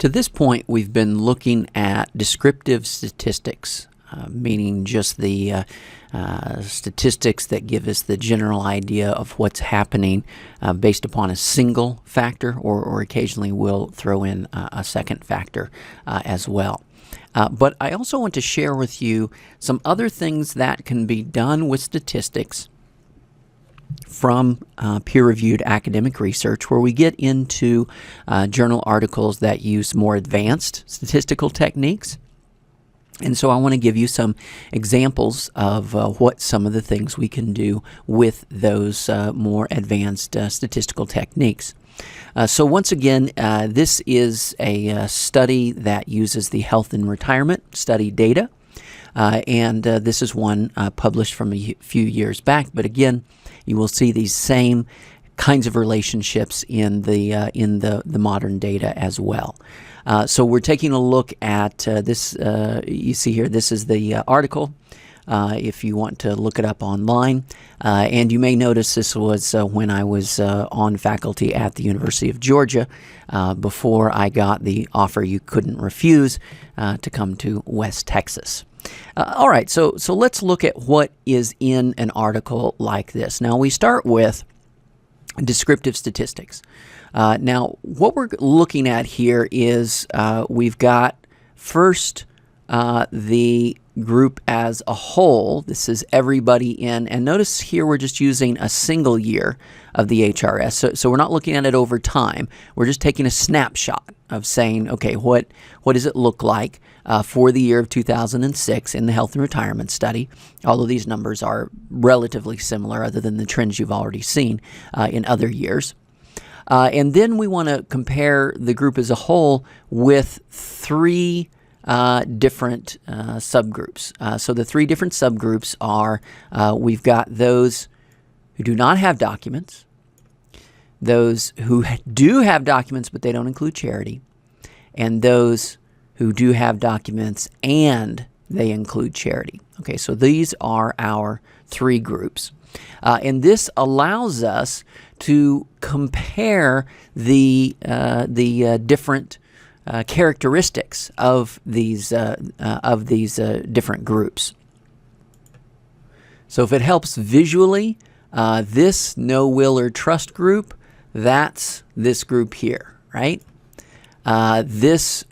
To this point, we've been looking at descriptive statistics, meaning just the statistics that give us the general idea of what's happening based upon a single factor, or occasionally we'll throw in a second factor as well. But I also want to share with you some other things that can be done with statistics from peer-reviewed academic research, where we get into journal articles that use more advanced statistical techniques. And so I want to give you some examples of what some of the things we can do with those more advanced statistical techniques. So once again, this is a study that uses the health and retirement study data. And this is one published from a few years back. But again, you will see these same kinds of relationships in the modern data as well. So we're taking a look at this. You see here, this is the article. If you want to look it up online. And you may notice this was when I was on faculty at the University of Georgia before I got the offer you couldn't refuse to come to West Texas. All right, so let's look at what is in an article like this. Now, we start with descriptive statistics. Now, what we're looking at here is we've got first the group as a whole. This is everybody in, and notice here we're just using a single year of the HRS. So we're not looking at it over time. We're just taking a snapshot of saying, okay, what does it look like for the year of 2006 in the health and retirement study? Although these numbers are relatively similar, other than the trends you've already seen in other years. And then we want to compare the group as a whole with three different subgroups. So the three different subgroups are, we've got those who do not have documents, those who do have documents but they don't include charity, and those who do have documents and they include charity. Okay, so these are our three groups. And this allows us to compare the different characteristics of these different groups. So if it helps visually, this no will or trust group, that's this group here, right? This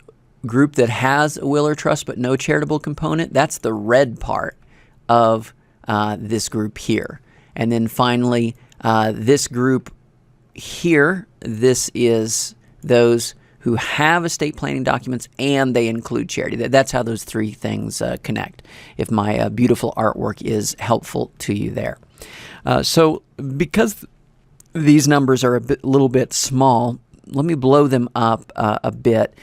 group that has a will or trust but no charitable component, that's the red part of this group here. And then finally, this group here, this is those who have estate planning documents and they include charity. That's how those three things connect, if my beautiful artwork is helpful to you there. So because these numbers are a little bit small, let me blow them up a bit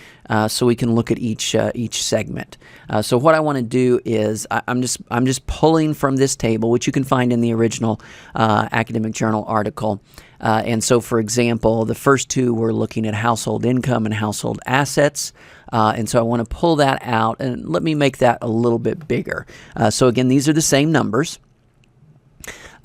so we can look at each segment. So what I want to do is I'm just pulling from this table, which you can find in the original academic journal article. And so, for example, the first two we're looking at household income and household assets. And so I want to pull that out, and let me make that a little bit bigger. So again, these are the same numbers.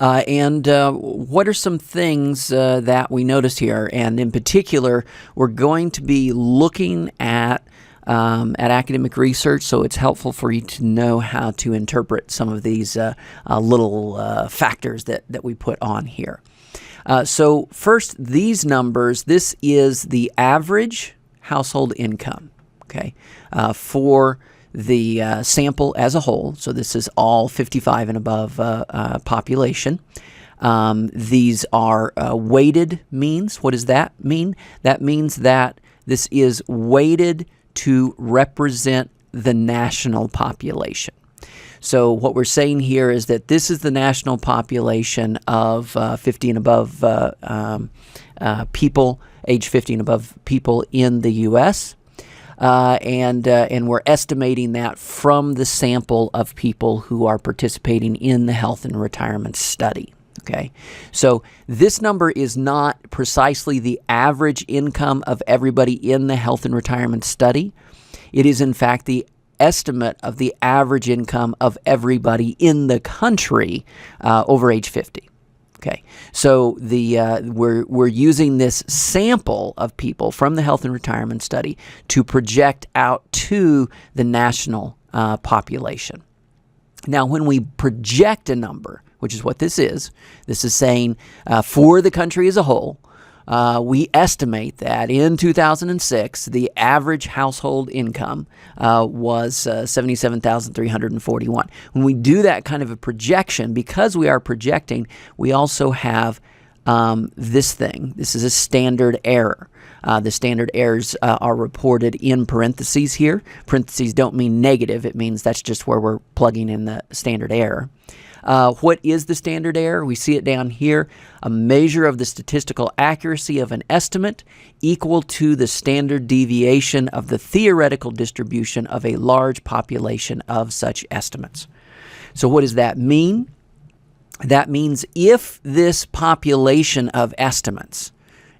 And what are some things that we notice here? And in particular, we're going to be looking at academic research, so it's helpful for you to know how to interpret some of these little factors that we put on here. So first, these numbers, this is the average household income, okay, for the sample as a whole. So this is all 55 and above population. These are weighted means. What does that mean? That means that this is weighted to represent the national population. So what we're saying here is that this is the national population of 50 and above people, age 50 and above people in the U.S., and we're estimating that from the sample of people who are participating in the health and retirement study. Okay, so this number is not precisely the average income of everybody in the health and retirement study. It is, in fact, the estimate of the average income of everybody in the country over age 50. Okay, so we're using this sample of people from the Health and Retirement Study to project out to the national population. Now, when we project a number, which is what this is saying for the country as a whole, we estimate that in 2006, the average household income was $77,341. When we do that kind of a projection, because we are projecting, we also have this thing. This is a standard error. The standard errors are reported in parentheses here. Parentheses don't mean negative. It means that's just where we're plugging in the standard error. What is the standard error? We see it down here. A measure of the statistical accuracy of an estimate equal to the standard deviation of the theoretical distribution of a large population of such estimates. So what does that mean? That means if this population of estimates,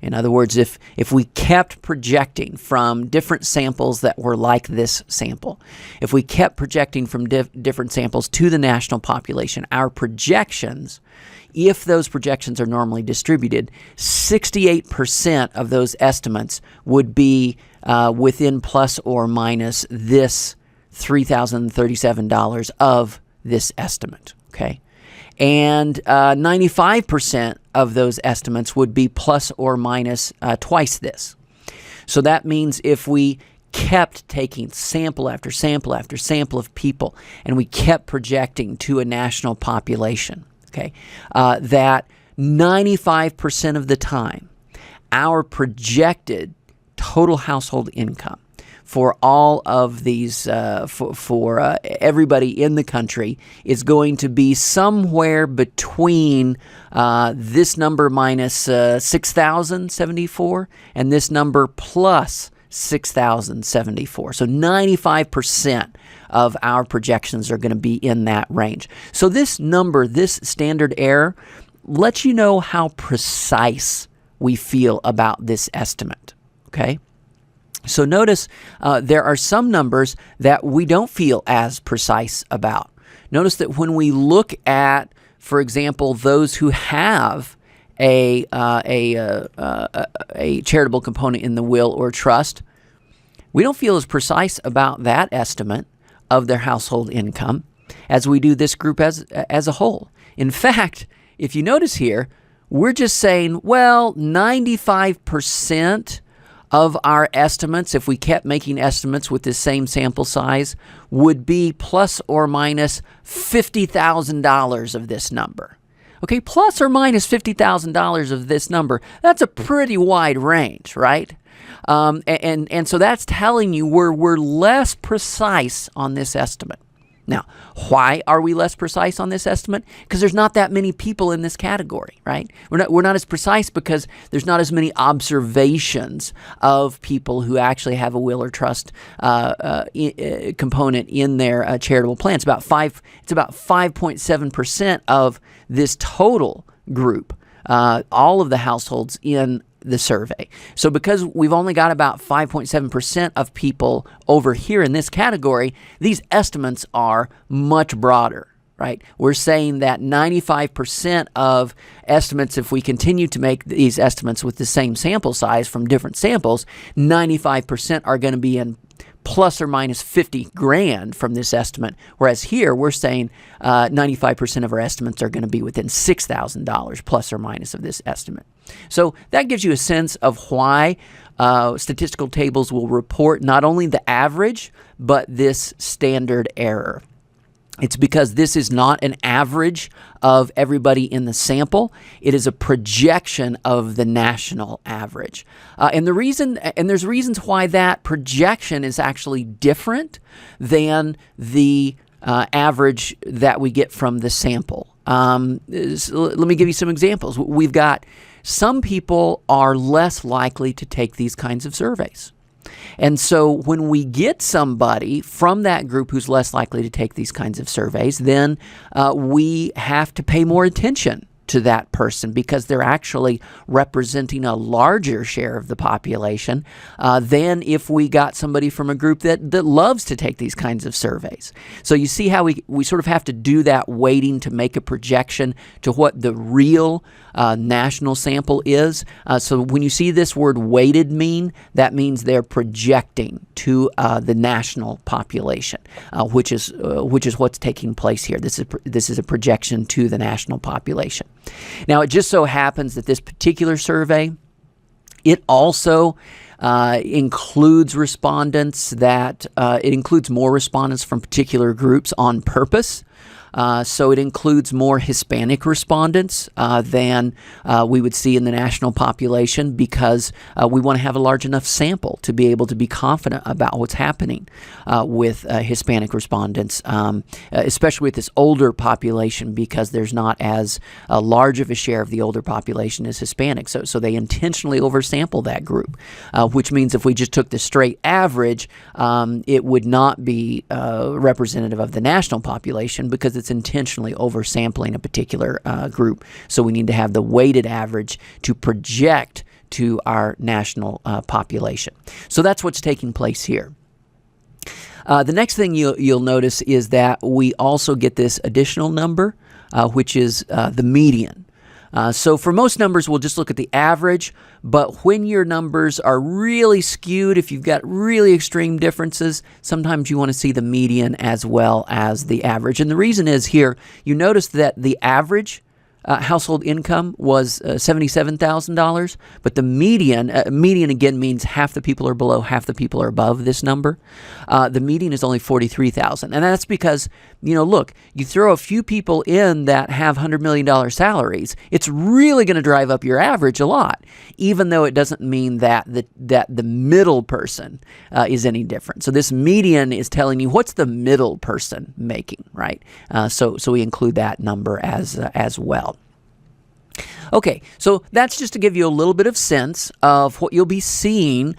in other words, if we kept projecting from different samples that were like this sample, if we kept projecting from different samples to the national population, our projections, if those projections are normally distributed, 68% of those estimates would be within plus or minus this $3,037 of this estimate, okay? And 95% of those estimates would be plus or minus twice this. So that means if we kept taking sample after sample after sample of people and we kept projecting to a national population, okay, that 95% of the time, our projected total household income for all of these, for everybody in the country is going to be somewhere between this number minus 6,074 and this number plus 6,074. So 95% of our projections are going to be in that range. So this number, this standard error, lets you know how precise we feel about this estimate, okay? So notice there are some numbers that we don't feel as precise about. Notice that when we look at, for example, those who have a charitable component in the will or trust, we don't feel as precise about that estimate of their household income as we do this group as a whole. In fact, if you notice here, we're just saying, well, 95% of our estimates, if we kept making estimates with this same sample size, would be plus or minus $50,000 of this number. Okay, plus or minus $50,000 of this number. That's a pretty wide range, right? And so that's telling you we're less precise on this estimate. Now, why are we less precise on this estimate? Because there's not that many people in this category, right? We're not as precise because there's not as many observations of people who actually have a will or trust component in their charitable plan. It's about 5.7% of this total group, all of the households in the survey. So because we've only got about 5.7% of people over here in this category, these estimates are much broader, right? We're saying that 95% of estimates, if we continue to make these estimates with the same sample size from different samples, 95% are going to be in plus or minus 50 grand from this estimate, whereas here we're saying 95% of our estimates are going to be within $6,000 plus or minus of this estimate. So that gives you a sense of why statistical tables will report not only the average, but this standard error. It's because this is not an average of everybody in the sample. It is a projection of the national average. And there's reasons why that projection is actually different than the average that we get from the sample. Let me give you some examples. We've got some people are less likely to take these kinds of surveys. And so when we get somebody from that group who's less likely to take these kinds of surveys, then we have to pay more attention to that person because they're actually representing a larger share of the population than if we got somebody from a group that loves to take these kinds of surveys. So you see how we sort of have to do that weighting to make a projection to what the real national sample is. So when you see this word weighted mean, that means they're projecting to the national population, which is what's taking place here. This is a projection to the national population. Now, it just so happens that this particular survey, it also includes respondents that it includes more respondents from particular groups on purpose. So it includes more Hispanic respondents than we would see in the national population because we want to have a large enough sample to be able to be confident about what's happening with Hispanic respondents, especially with this older population because there's not as large of a share of the older population as Hispanic. So they intentionally oversample that group, which means if we just took the straight average, it would not be representative of the national population because it's intentionally oversampling a particular group. So we need to have the weighted average to project to our national population. So that's what's taking place here. The next thing you'll notice is that we also get this additional number, which is the median. So for most numbers, we'll just look at the average, but when your numbers are really skewed, if you've got really extreme differences, sometimes you want to see the median as well as the average. And the reason is here, you notice that the average household income was $77,000, but the median again means half the people are below, half the people are above this number. The median is only $43,000, and that's because, look, you throw a few people in that have $100 million salaries, it's really going to drive up your average a lot, even though it doesn't mean that the middle person is any different. So this median is telling you what's the middle person making, right? So we include that number as well. Okay, so that's just to give you a little bit of sense of what you'll be seeing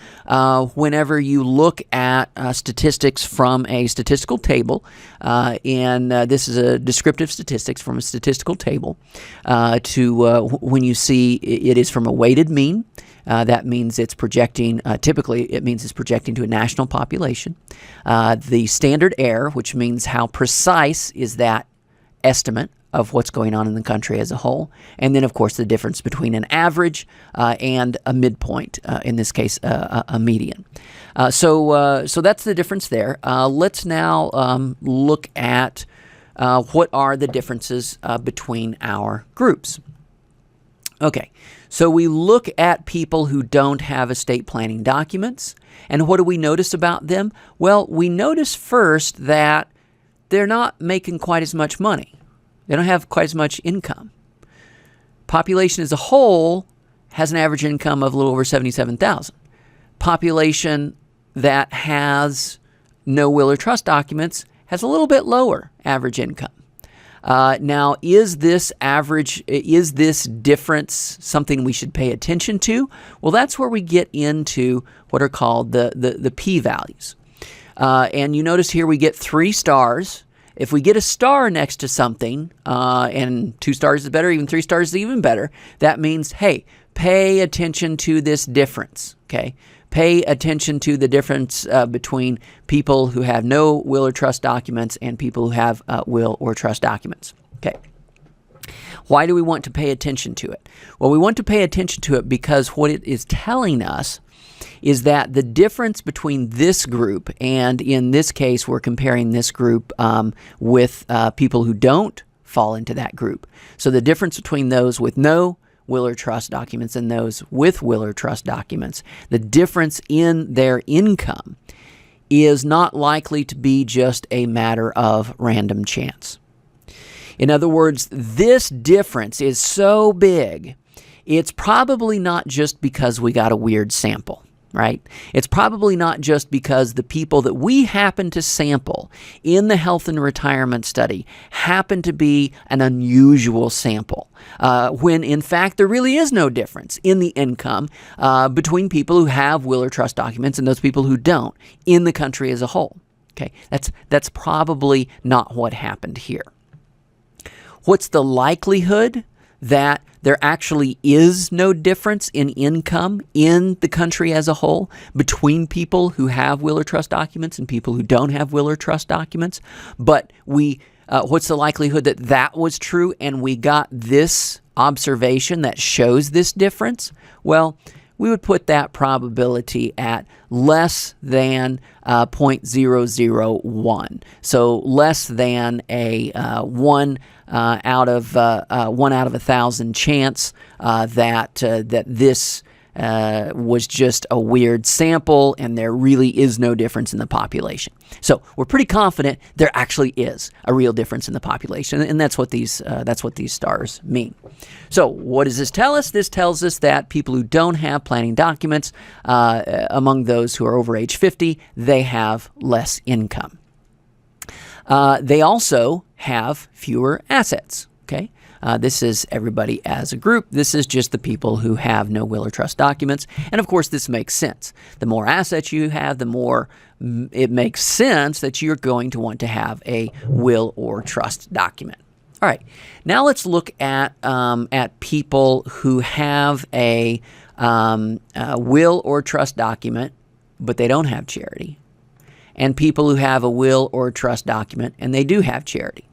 whenever you look at statistics from a statistical table. And this is a descriptive statistics from a statistical table. When you see it is from a weighted mean, that means it's projecting, typically it means it's projecting to a national population. The standard error, which means how precise is that estimate of what's going on in the country as a whole. And then, of course, the difference between an average and a midpoint, in this case, a median. So that's the difference there. Let's now look at what are the differences between our groups. Okay, so we look at people who don't have estate planning documents. And what do we notice about them? Well, we notice first that they're not making quite as much money. They don't have quite as much income. Population as a whole has an average income of a little over $77,000. Population that has no will or trust documents has a little bit lower average income. Now, is this difference something we should pay attention to? Well, that's where we get into what are called the p-values. And you notice here we get 3 stars. If we get a star next to something, and 2 stars is better, even 3 stars is even better, that means, hey, pay attention to this difference, okay? Pay attention to the difference between people who have no will or trust documents and people who have will or trust documents, okay? Why do we want to pay attention to it? Well, we want to pay attention to it because what it is telling us is that the difference between this group, and in this case, we're comparing this group with people who don't fall into that group. So the difference between those with no will or trust documents and those with will or trust documents, the difference in their income is not likely to be just a matter of random chance. In other words, this difference is so big, it's probably not just because we got a weird sample. Right? It's probably not just because the people that we happen to sample in the health and retirement study happen to be an unusual sample, when in fact there really is no difference in the income between people who have will or trust documents and those people who don't in the country as a whole. Okay, that's probably not what happened here. What's the likelihood that there actually is no difference in income in the country as a whole between people who have will or trust documents and people who don't have will or trust documents. But what's the likelihood that that was true and we got this observation that shows this difference? Well, we would put that probability at less than 0.001. So less than a 1 out of 1,000 chance that this was just a weird sample and there really is no difference in the population. So we're pretty confident there actually is a real difference in the population, and that's what these stars mean. So what does this tell us? This tells us that people who don't have planning documents, among those who are over age 50, they have less income. They also have fewer assets. Okay. This is everybody as a group. This is just the people who have no will or trust documents. And of course, this makes sense. The more assets you have, the more it makes sense that you're going to want to have a will or trust document. All right. Now let's look at people who have a will or trust document, but they don't have charity, and people who have a will or trust document and they do have charity.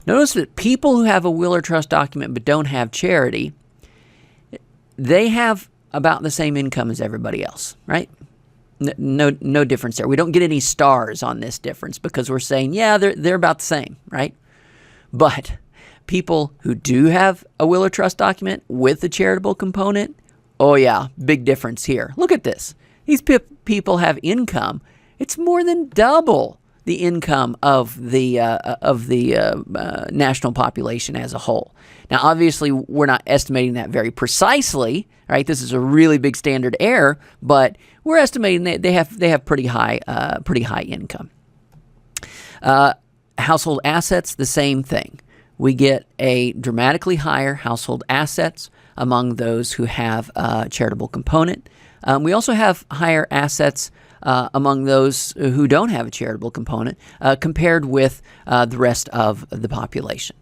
Notice that people who have a will or trust document but don't have charity, they have about the same income as everybody else, right? No difference there. We don't get any stars on this difference because we're saying, yeah, they're about the same, right? But people who do have a will or trust document with the charitable component, oh yeah, big difference here. Look at this. These people have income. It's more than double the income of the national population as a whole. Now, obviously, we're not estimating that very precisely, right? This is a really big standard error, but we're estimating that they have pretty high income. Household assets, the same thing. We get a dramatically higher household assets among those who have a charitable component. We also have higher assets among those who don't have a charitable component compared with the rest of the population.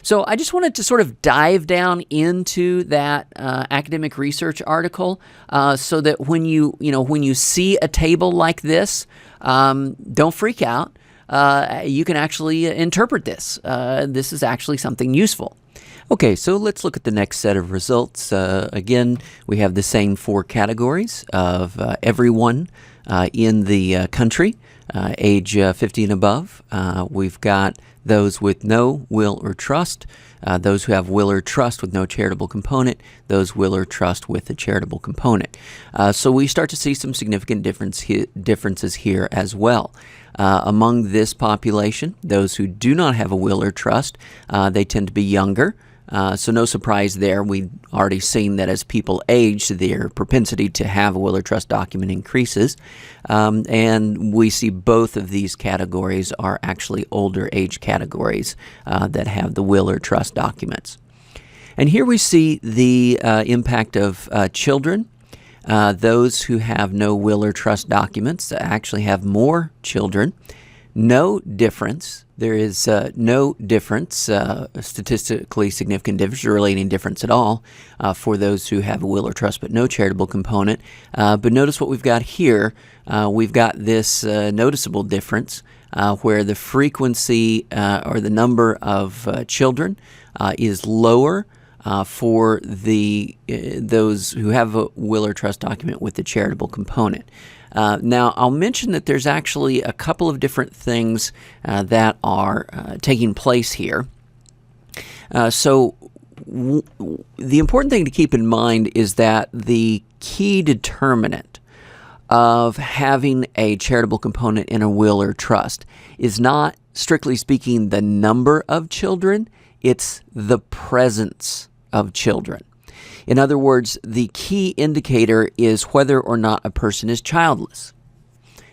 So I just wanted to sort of dive down into that academic research article so that when you see a table like this, don't freak out. You can actually interpret this. This is actually something useful. Okay, so let's look at the next set of results. Again, we have the same 4 categories of everyone in the country, age 50 and above. We've got those with no will or trust, those who have will or trust with no charitable component, those will or trust with a charitable component. So we start to see some significant differences here as well. Among this population, those who do not have a will or trust, they tend to be younger. So no surprise there. We've already seen that as people age, their propensity to have a will or trust document increases. And we see both of these categories are actually older age categories that have the will or trust documents. And here we see the impact of children. Those who have no will or trust documents actually have more children. No difference. There is no difference, statistically significant difference, or really any difference at all for those who have a will or trust but no charitable component. But notice what we've got here. We've got this noticeable difference where the frequency or the number of children is lower for those who have a will or trust document with the charitable component. Now, I'll mention that there's actually a couple of different things that are taking place here. The important thing to keep in mind is that the key determinant of having a charitable component in a will or trust is not, strictly speaking, the number of children, it's the presence of children. In other words, the key indicator is whether or not a person is childless.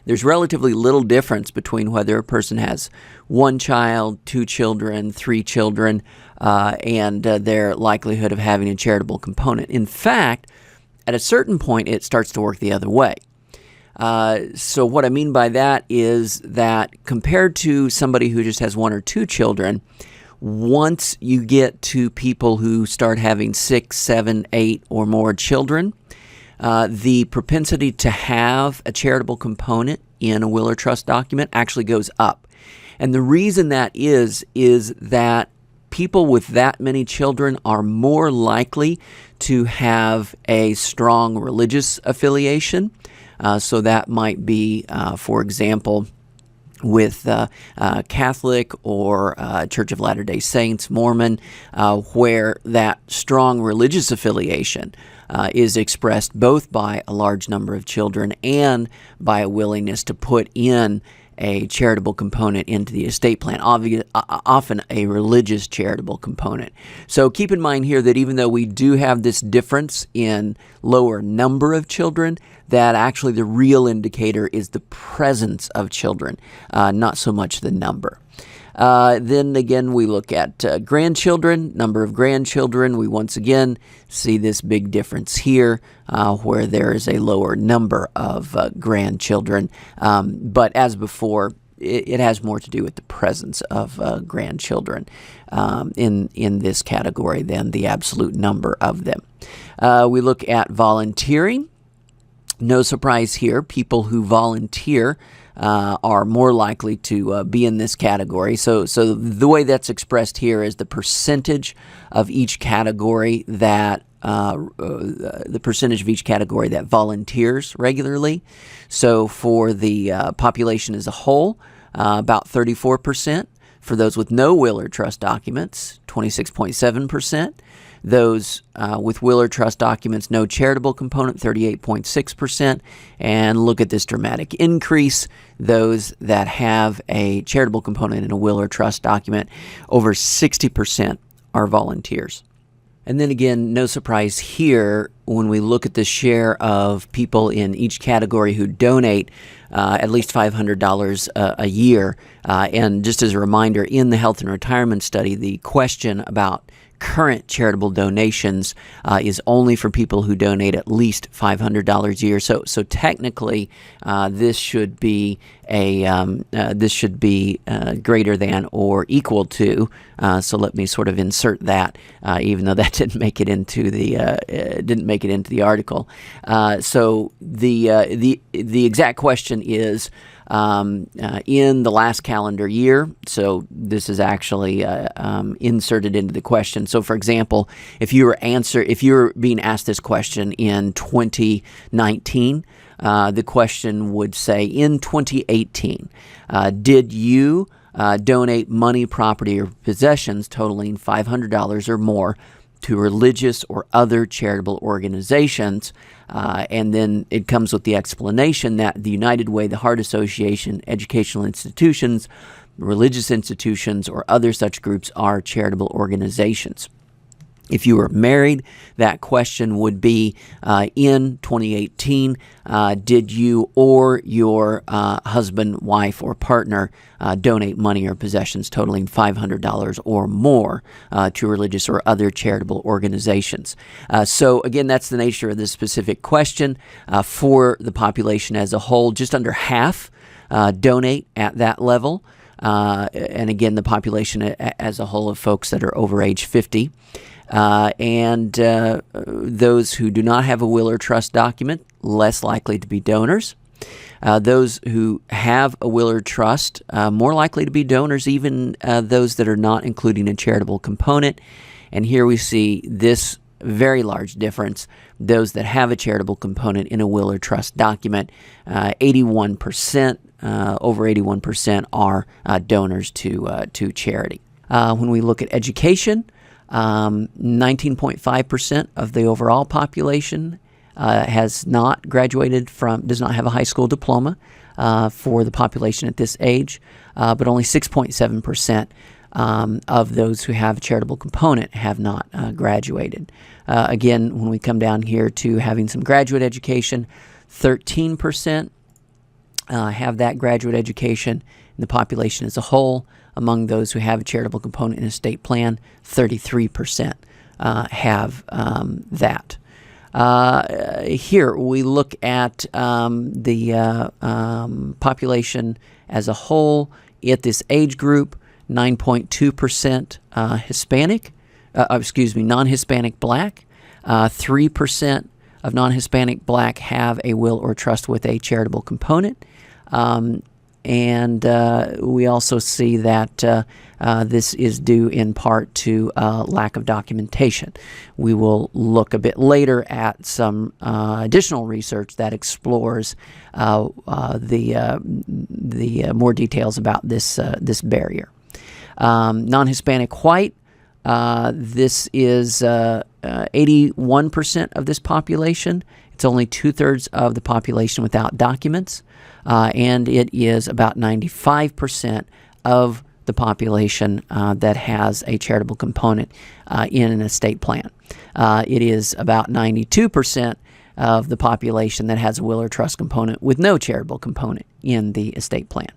There's relatively little difference between whether a person has 1 child, 2 children, 3 children, and their likelihood of having a charitable component. In fact, at a certain point, it starts to work the other way. So what I mean by that is that compared to somebody who just has 1 or 2 children, Once you get to people who start having 6, 7, 8 or more children, the propensity to have a charitable component in a will or trust document actually goes up. And the reason that is that people with that many children are more likely to have a strong religious affiliation. So that might be, for example, with Catholic or Church of Latter-day Saints, Mormon, where that strong religious affiliation is expressed both by a large number of children and by a willingness to put in a charitable component into the estate plan, often a religious charitable component. So keep in mind here that even though we do have this difference in lower number of children, that actually the real indicator is the presence of children, not so much the number. Then again, we look at grandchildren, number of grandchildren. We once again see this big difference here where there is a lower number of grandchildren. But as before, it has more to do with the presence of grandchildren in this category than the absolute number of them. We look at volunteering. No surprise here, people who volunteer are more likely to be in this category. So the way that's expressed here is the percentage of each category that volunteers regularly. So for the population as a whole, about 34%. For those with no will or trust documents, 26.7%. Those with will or trust documents, no charitable component, 38.6%. And look at this dramatic increase. Those that have a charitable component in a will or trust document, over 60% are volunteers. And then again, no surprise here when we look at the share of people in each category who donate at least $500 a year. And just as a reminder, in the health and retirement study, the question about current charitable donations is only for people who donate at least $500 a year. So technically, this should be greater than or equal to. So let me sort of insert that, even though that didn't make it into the article. So the exact question is, in the last calendar year, so this is actually inserted into the question. So, for example, if you were being asked this question in 2019, the question would say, in 2018, did you donate money, property, or possessions totaling $500 or more to religious or other charitable organizations? And then it comes with the explanation that the United Way, the Heart Association, educational institutions, religious institutions, or other such groups are charitable organizations. If you were married, that question would be, in 2018, did you or your husband, wife, or partner donate money or possessions totaling $500 or more to religious or other charitable organizations? So again, that's the nature of this specific question. For the population as a whole, just under half donate at that level. And again, the population as a whole of folks that are over age 50. And those who do not have a will or trust document, less likely to be donors. Those who have a will or trust, more likely to be donors, even those that are not including a charitable component. And here we see this very large difference. Those that have a charitable component in a will or trust document, 81%, over 81% are donors to charity. When we look at education, 19.5% of the overall population does not have a high school diploma for the population at this age, but only 6.7% of those who have a charitable component have not graduated. Again, when we come down here to having some graduate education, 13% have that graduate education in the population as a whole. Among those who have a charitable component in a estate plan, 33% have that. Here we look at the population as a whole at this age group. 9.2% Hispanic, non-Hispanic Black. 3% of non-Hispanic Black have a will or trust with a charitable component. And we also see that this is due in part to lack of documentation. We will look a bit later at some additional research that explores the more details about this barrier. Non-Hispanic White. This is 81% of this population. It's only 2/3 of the population without documents, and it is about 95% of the population that has a charitable component in an estate plan. It is about 92% of the population that has a will or trust component with no charitable component in the estate plan.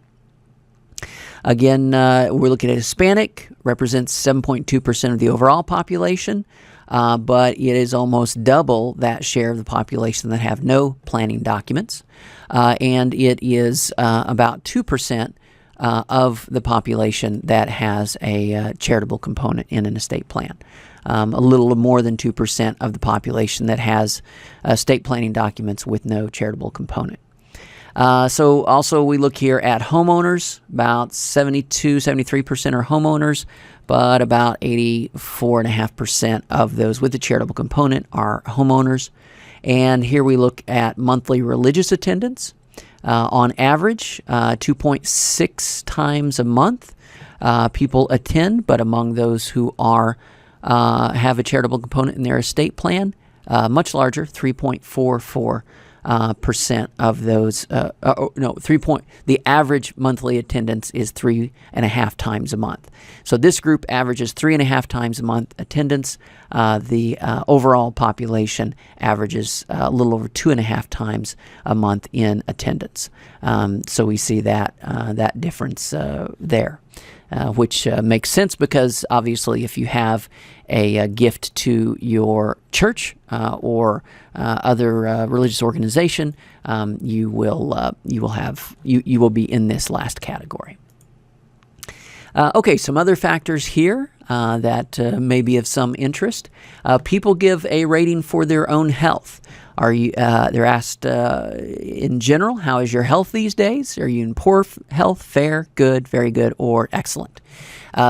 Again, we're looking at Hispanic, represents 7.2% of the overall population, but it is almost double that share of the population that have no planning documents, and it is about 2% of the population that has a charitable component in an estate plan. A little more than 2% of the population that has estate planning documents with no charitable component. So also we look here at homeowners. About 73% are homeowners, but about 84.5% of those with the charitable component are homeowners. And here we look at monthly religious attendance. On average, 2.6 times a month people attend, but among those who are have a charitable component in their estate plan, much larger, 3.44%. Percent of those, the average monthly attendance is 3.5 times a month. So this group averages 3.5 times a month attendance. The overall population averages a little over 2.5 times a month in attendance. So we see that difference there. Which makes sense because obviously if you have a gift to your church or other religious organization, you will be in this last category. Okay, some other factors here that may be of some interest. People give a rating for their own health. They're asked in general, how is your health these days? Are you in poor health, fair, good, very good, or excellent?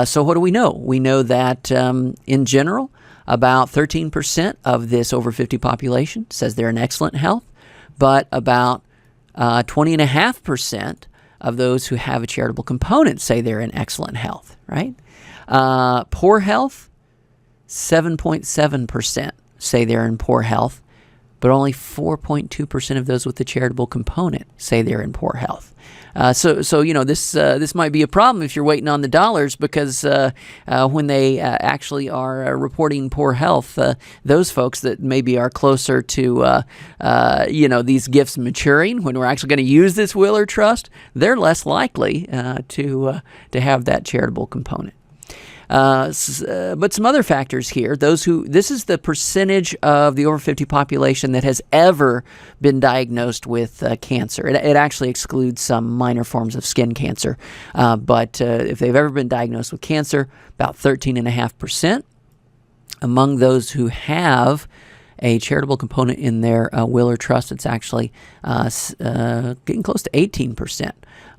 So what do we know? We know that in general, about 13% of this over 50 population says they're in excellent health, but about 20.5% of those who have a charitable component say they're in excellent health, right? Poor health, 7.7% say they're in poor health, but only 4.2% of those with the charitable component say they're in poor health. So this might be a problem if you're waiting on the dollars, because when they actually are reporting poor health, those folks that maybe are closer to these gifts maturing, when we're actually going to use this will or trust, they're less likely to have that charitable component. But some other factors here. This is the percentage of the over 50 population that has ever been diagnosed with cancer. It actually excludes some minor forms of skin cancer. But if they've ever been diagnosed with cancer, about 13.5%. Among those who have a charitable component in their will or trust, it's actually getting close to 18%.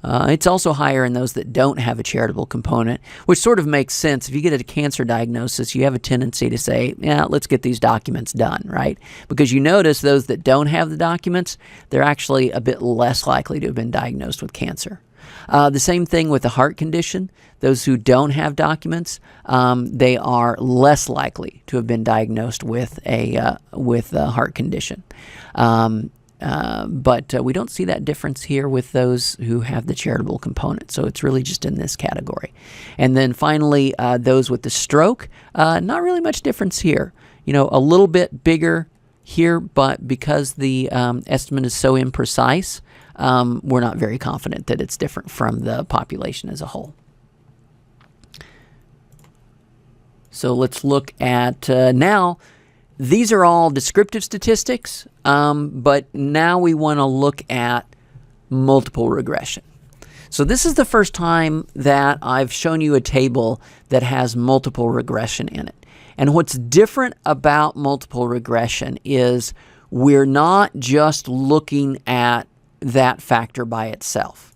It's also higher in those that don't have a charitable component, which sort of makes sense. If you get a cancer diagnosis, you have a tendency to say, yeah, let's get these documents done, right? Because you notice those that don't have the documents, they're actually a bit less likely to have been diagnosed with cancer. The same thing with a heart condition. Those who don't have documents, they are less likely to have been diagnosed with a heart condition. But we don't see that difference here with those who have the charitable component. So it's really just in this category. And then finally, those with the stroke, not really much difference here. A little bit bigger here, but because the estimate is so imprecise, we're not very confident that it's different from the population as a whole. So let's look at now. These are all descriptive statistics, but now we want to look at multiple regression. So this is the first time that I've shown you a table that has multiple regression in it. And what's different about multiple regression is we're not just looking at that factor by itself.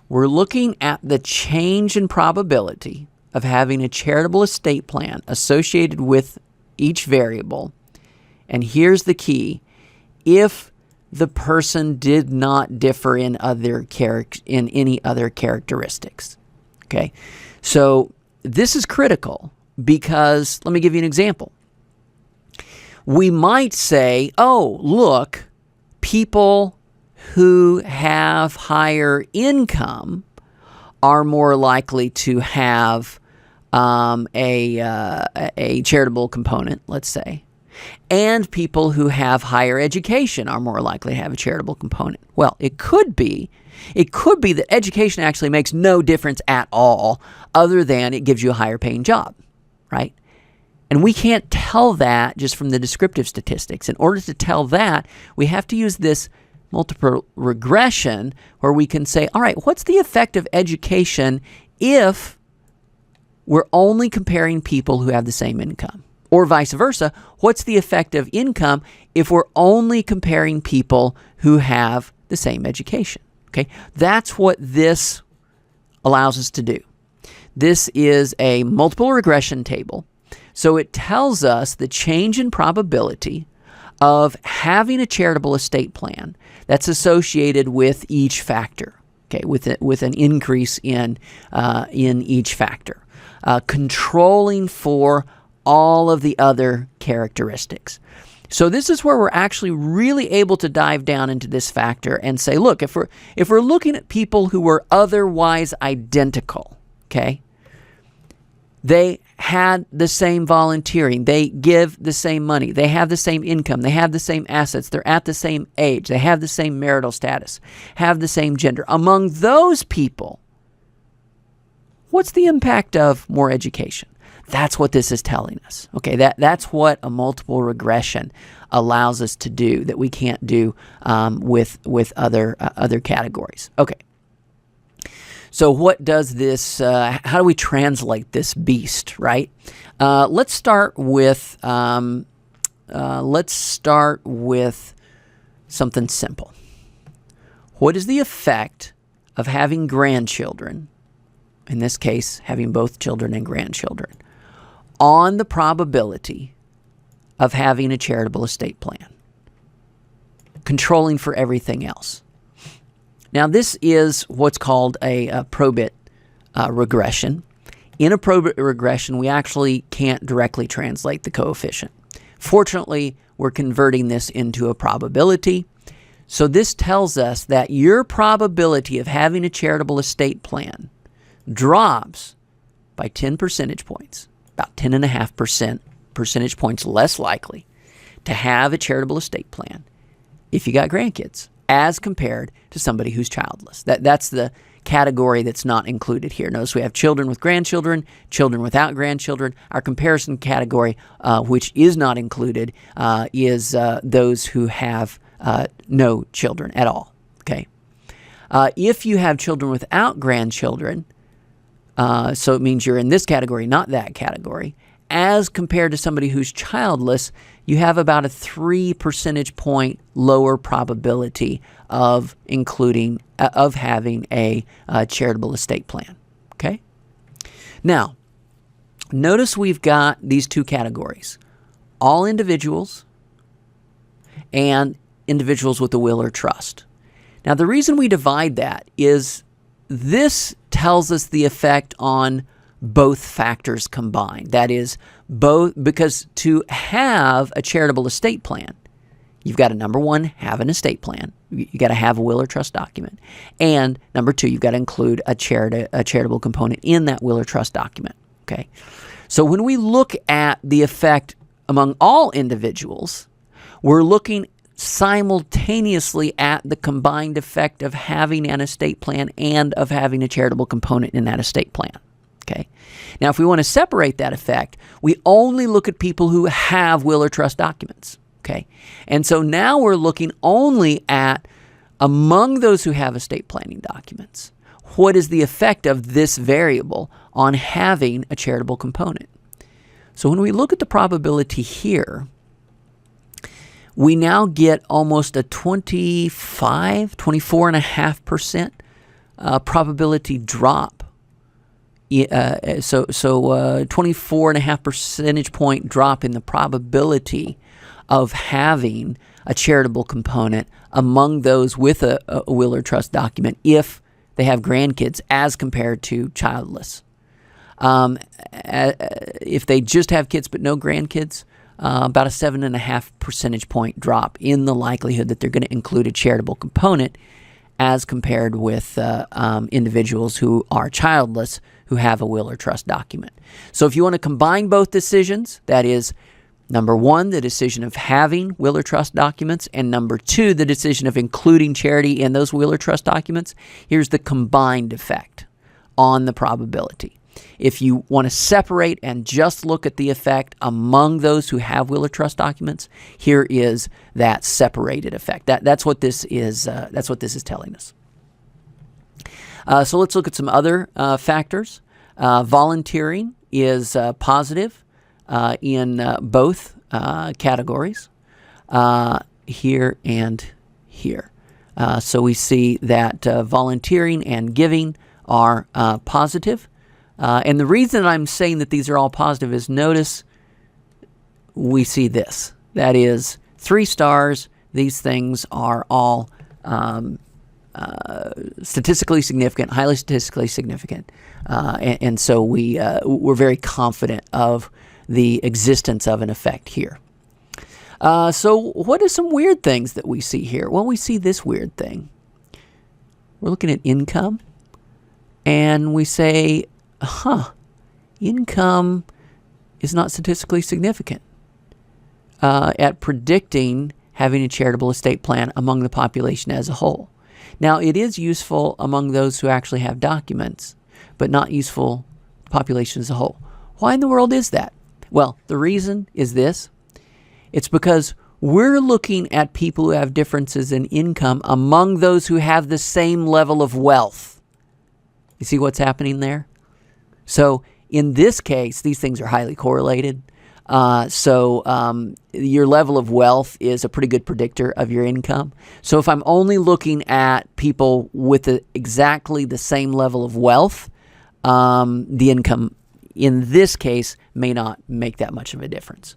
We're looking at the change in probability of having a charitable estate plan associated with each variable. And here's the key. If the person did not differ in any other characteristics. Okay? So this is critical because, let me give you an example. We might say, oh, look, people who have higher income are more likely to have a charitable component, let's say. And people who have higher education are more likely to have a charitable component. Well, it could be that education actually makes no difference at all other than it gives you a higher paying job, right? And we can't tell that just from the descriptive statistics. In order to tell that, we have to use this multiple regression where we can say, all right, what's the effect of education if we're only comparing people who have the same income? Or vice versa, what's the effect of income if we're only comparing people who have the same education? Okay, that's what this allows us to do. This is a multiple regression table. So it tells us the change in probability of having a charitable estate plan that's associated with each factor, okay, with an increase in each factor, controlling for all of the other characteristics. So this is where we're actually really able to dive down into this factor and say, look, if we're looking at people who were otherwise identical, okay, they had the same volunteering, they give the same money, they have the same income, they have the same assets, they're at the same age, they have the same marital status, have the same gender. Among those people, what's the impact of more education? That's what this is telling us. Okay, that's what a multiple regression allows us to do that we can't do with other categories. Okay. So what does this? How do we translate this beast? Right. Let's start with something simple. What is the effect of having grandchildren? In this case, having both children and grandchildren, on the probability of having a charitable estate plan, controlling for everything else. Now, this is what's called a probit regression. In a probit regression, we actually can't directly translate the coefficient. Fortunately, we're converting this into a probability. So this tells us that your probability of having a charitable estate plan drops by 10 percentage points, about 10.5% percentage points less likely to have a charitable estate plan if you got grandkids as compared to somebody who's childless. That's the category that's not included here. Notice we have children with grandchildren, children without grandchildren. Our comparison category, which is not included, is those who have no children at all. Okay. If you have children without grandchildren, so it means you're in this category, not that category. As compared to somebody who's childless, you have about a 3 percentage point lower probability of having a charitable estate plan. Okay? Now, notice we've got these two categories: all individuals and individuals with a will or trust. Now, the reason we divide that is this tells us the effect on both factors combined. That is, both, because to have a charitable estate plan, you've got to, number one, have an estate plan. You got to have a will or trust document. And number two, you've got to include a charitable component in that will or trust document. Okay. So when we look at the effect among all individuals, we're looking simultaneously at the combined effect of having an estate plan and of having a charitable component in that estate plan. Okay. Now, if we want to separate that effect, we only look at people who have will or trust documents. Okay. And so now we're looking only at, among those who have estate planning documents, what is the effect of this variable on having a charitable component? So when we look at the probability here, we now get almost a 24.5% probability drop. So 24.5 percentage point drop in the probability of having a charitable component among those with a will or trust document if they have grandkids as compared to childless. If they just have kids but no grandkids, about a 7.5 percentage point drop in the likelihood that they're going to include a charitable component as compared with individuals who are childless who have a will or trust document. So if you want to combine both decisions, that is, number one, the decision of having will or trust documents, and number two, the decision of including charity in those will or trust documents, here's the combined effect on the probability. If you want to separate and just look at the effect among those who have will or trust documents, here is that separated effect. That's what this is. That's what this is telling us. So let's look at some other factors. Volunteering is positive in both categories, here and here. So we see that volunteering and giving are positive. And the reason I'm saying that these are all positive is, notice we see this. That is 3 stars. These things are all statistically significant, highly statistically significant. And so we're very confident of the existence of an effect here. So what are some weird things that we see here? Well, we see this weird thing. We're looking at income, and we say, income is not statistically significant at predicting having a charitable estate plan among the population as a whole. Now, it is useful among those who actually have documents, but not useful to the population as a whole. Why in the world is that? Well, the reason is this. It's because we're looking at people who have differences in income among those who have the same level of wealth. You see what's happening there? So in this case, these things are highly correlated. So your level of wealth is a pretty good predictor of your income. So if I'm only looking at people with exactly the same level of wealth, the income in this case may not make that much of a difference.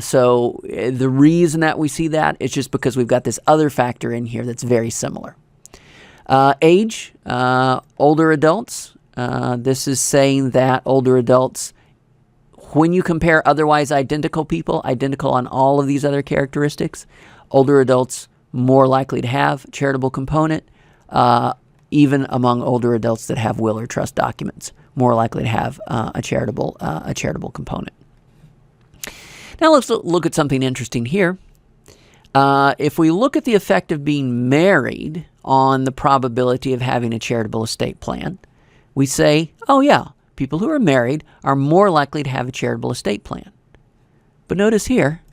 So the reason that we see that is just because we've got this other factor in here that's very similar. Age, older adults. This is saying that older adults, when you compare otherwise identical people, identical on all of these other characteristics, older adults more likely to have a charitable component, even among older adults that have will or trust documents, more likely to have a charitable component. Now let's look at something interesting here. If we look at the effect of being married on the probability of having a charitable estate plan, we say, oh yeah, people who are married are more likely to have a charitable estate plan. But notice here,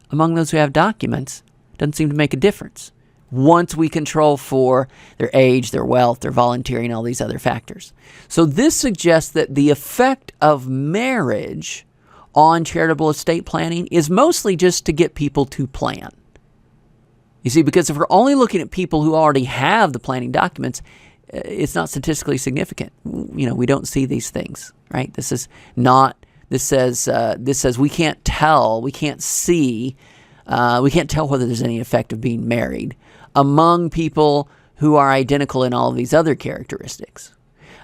among those who have documents, it doesn't seem to make a difference once we control for their age, their wealth, their volunteering, all these other factors. So this suggests that the effect of marriage on charitable estate planning is mostly just to get people to plan. You see, because if we're only looking at people who already have the planning documents, it's not statistically significant. You know, we don't see these things, right? This says we can't tell, we can't see, we can't tell whether there's any effect of being married among people who are identical in all of these other characteristics.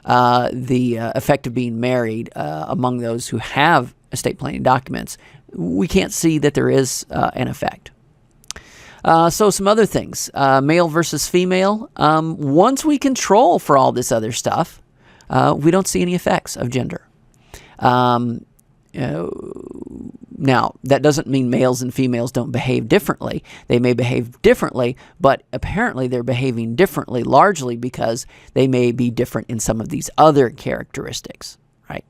The effect of being married among those who have estate planning documents, we can't see that there is an effect. So some other things, male versus female. Once we control for all this other stuff, we don't see any effects of gender. Now, that doesn't mean males and females don't behave differently. They may behave differently, but apparently they're behaving differently largely because they may be different in some of these other characteristics, right?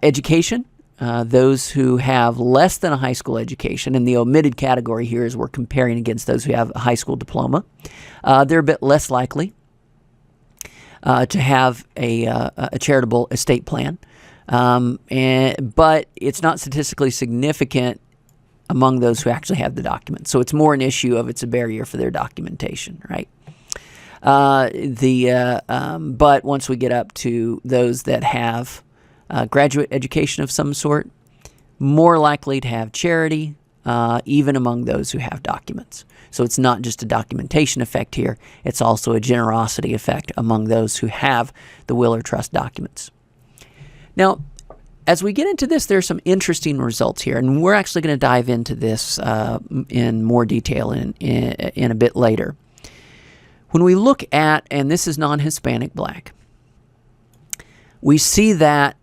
Education. Those who have less than a high school education, and the omitted category here is we're comparing against those who have a high school diploma, they're a bit less likely to have a charitable estate plan, but it's not statistically significant among those who actually have the documents. So it's more an issue of it's a barrier for their documentation, right? But once we get up to those that have graduate education of some sort, more likely to have charity, even among those who have documents. So it's not just a documentation effect here, it's also a generosity effect among those who have the will or trust documents. Now, as we get into this, there are some interesting results here, and we're actually going to dive into this in more detail in a bit later. When we look at, and this is non-Hispanic Black, we see that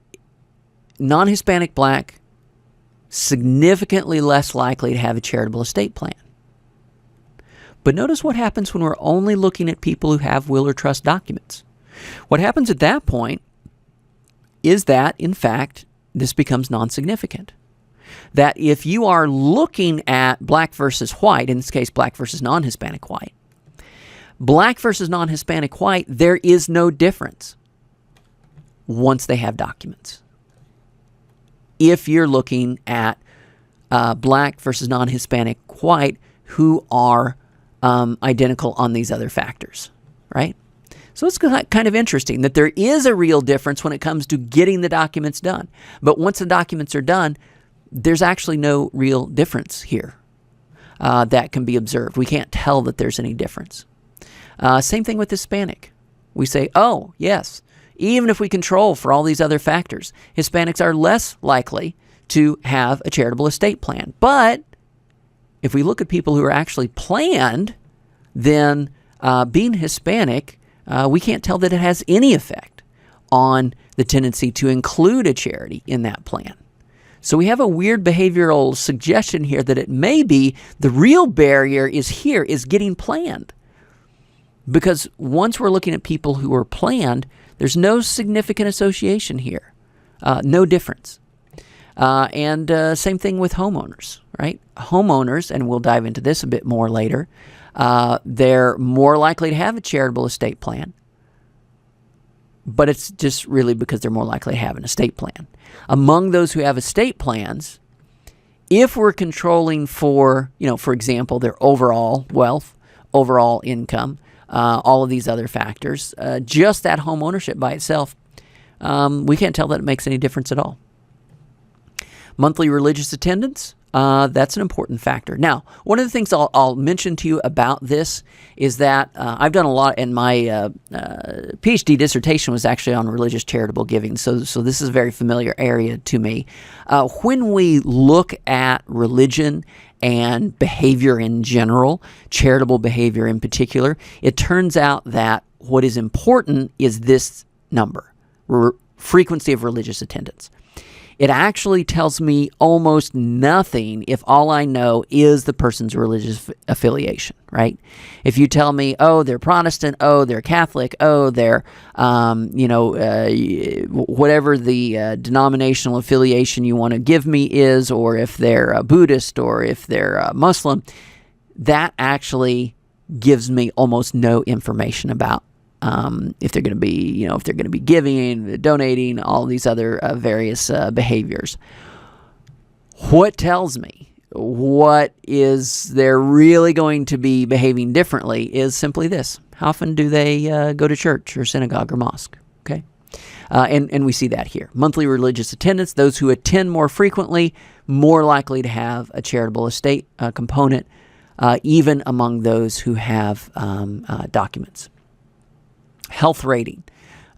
non-Hispanic Black significantly less likely to have a charitable estate plan. But notice what happens when we're only looking at people who have will or trust documents. What happens at that point is that, in fact, this becomes non-significant. That if you are looking at black versus white, in this case black versus non-Hispanic white, black versus non-Hispanic white, there is no difference once they have documents. If you're looking at black versus non-Hispanic white who are identical on these other factors, right? So it's kind of interesting that there is a real difference when it comes to getting the documents done. But once the documents are done, there's actually no real difference here that can be observed. We can't tell that there's any difference. Same thing with Hispanic. We say, oh, yes, even if we control for all these other factors, Hispanics are less likely to have a charitable estate plan. But if we look at people who are actually planned, then being Hispanic, we can't tell that it has any effect on the tendency to include a charity in that plan. So we have a weird behavioral suggestion here that it may be the real barrier is getting planned. Because once we're looking at people who are planned, there's no significant association here, no difference. And same thing with homeowners, right? Homeowners, and we'll dive into this a bit more later, they're more likely to have a charitable estate plan, but it's just really because they're more likely to have an estate plan. Among those who have estate plans, if we're controlling for, for example, their overall wealth, overall income, all of these other factors, just that home ownership by itself, we can't tell that it makes any difference at all. Monthly religious attendance, that's an important factor. Now, one of the things I'll mention to you about this is that I've done a lot, and my PhD dissertation was actually on religious charitable giving, so this is a very familiar area to me. When we look at religion and behavior in general, charitable behavior in particular, it turns out that what is important is this number, frequency of religious attendance. It actually tells me almost nothing if all I know is the person's religious affiliation, right? If you tell me, oh, they're Protestant, oh, they're Catholic, oh, they're, whatever the denominational affiliation you want to give me is, or if they're a Buddhist or if they're a Muslim, that actually gives me almost no information about if they're going to be, if they're going to be giving, donating, all these other various behaviors. What tells me what is they're really going to be behaving differently is simply this: how often do they go to church or synagogue or mosque? Okay, and we see that here. Monthly religious attendance: those who attend more frequently, more likely to have a charitable estate component, even among those who have documents. Health rating.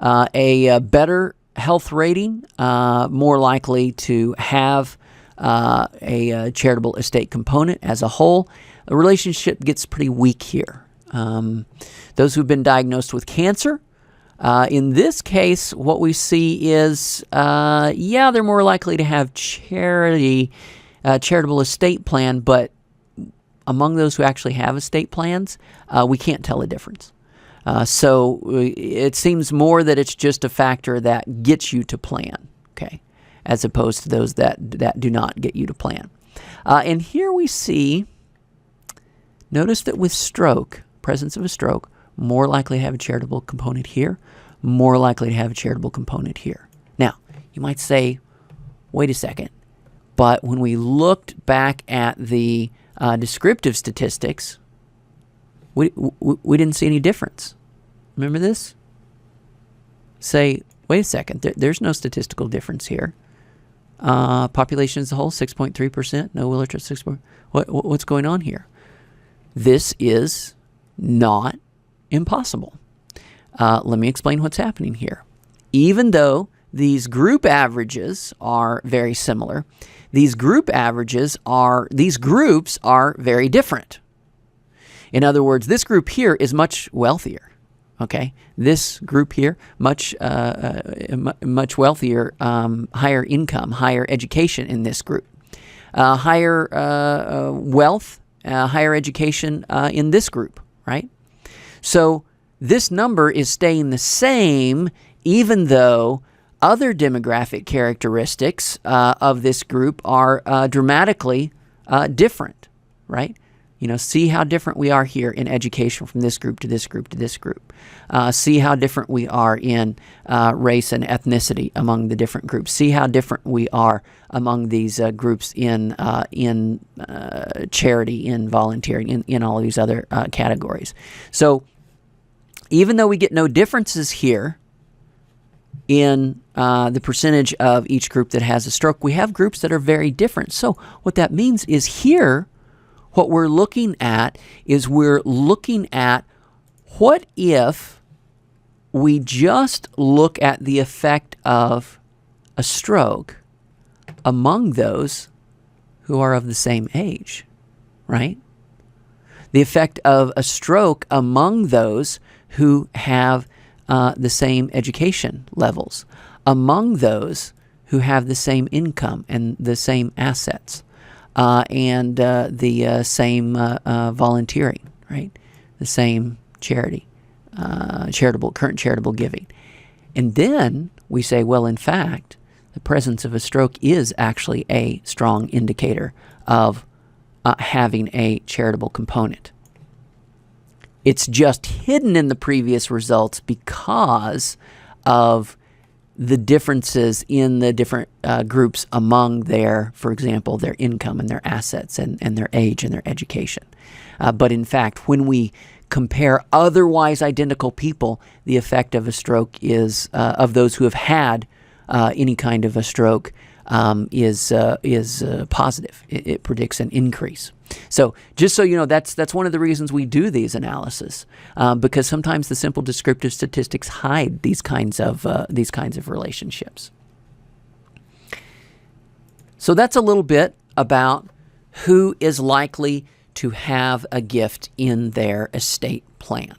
A better health rating, more likely to have a charitable estate component as a whole. The relationship gets pretty weak here. Those who've been diagnosed with cancer, in this case, what we see is, they're more likely to have charitable estate plan, but among those who actually have estate plans, we can't tell a difference. So it seems more that it's just a factor that gets you to plan, okay, as opposed to those that do not get you to plan. And here we see, notice that with stroke, presence of a stroke, more likely to have a charitable component here, more likely to have a charitable component here. Now, you might say, wait a second, but when we looked back at the descriptive statistics, we didn't see any difference. Remember this? Say, wait a second, there's no statistical difference here. Population as a whole, 6.3%. No will or trust, 6. What's going on here? This is not impossible. Let me explain what's happening here. Even though these group averages are very similar, these groups are very different. In other words, this group here is much wealthier. Okay, this group here, much wealthier, higher income, higher education in this group, higher wealth, higher education in this group, right? So this number is staying the same, even though other demographic characteristics of this group are dramatically different, right? You know, see how different we are here in education from this group to this group to this group. See how different we are in race and ethnicity among the different groups. See how different we are among these groups in charity, in volunteering, in all of these other categories. So even though we get no differences here in the percentage of each group that has a stroke, we have groups that are very different. So what that means is here, what we're looking at is what if we just look at the effect of a stroke among those who are of the same age, right? The effect of a stroke among those who have the same education levels, among those who have the same income and the same assets. And the same volunteering, right? The same charity, current charitable giving. And then we say, well, in fact, the presence of a stroke is actually a strong indicator of having a charitable component. It's just hidden in the previous results because of the differences in the different groups among their, for example, their income and their assets and their age and their education. But in fact, when we compare otherwise identical people, the effect of a stroke is, of those who have had any kind of a stroke, is positive. It predicts an increase. So just so you know, that's one of the reasons we do these analyses, because sometimes the simple descriptive statistics hide these kinds of relationships. So that's a little bit about who is likely to have a gift in their estate plan.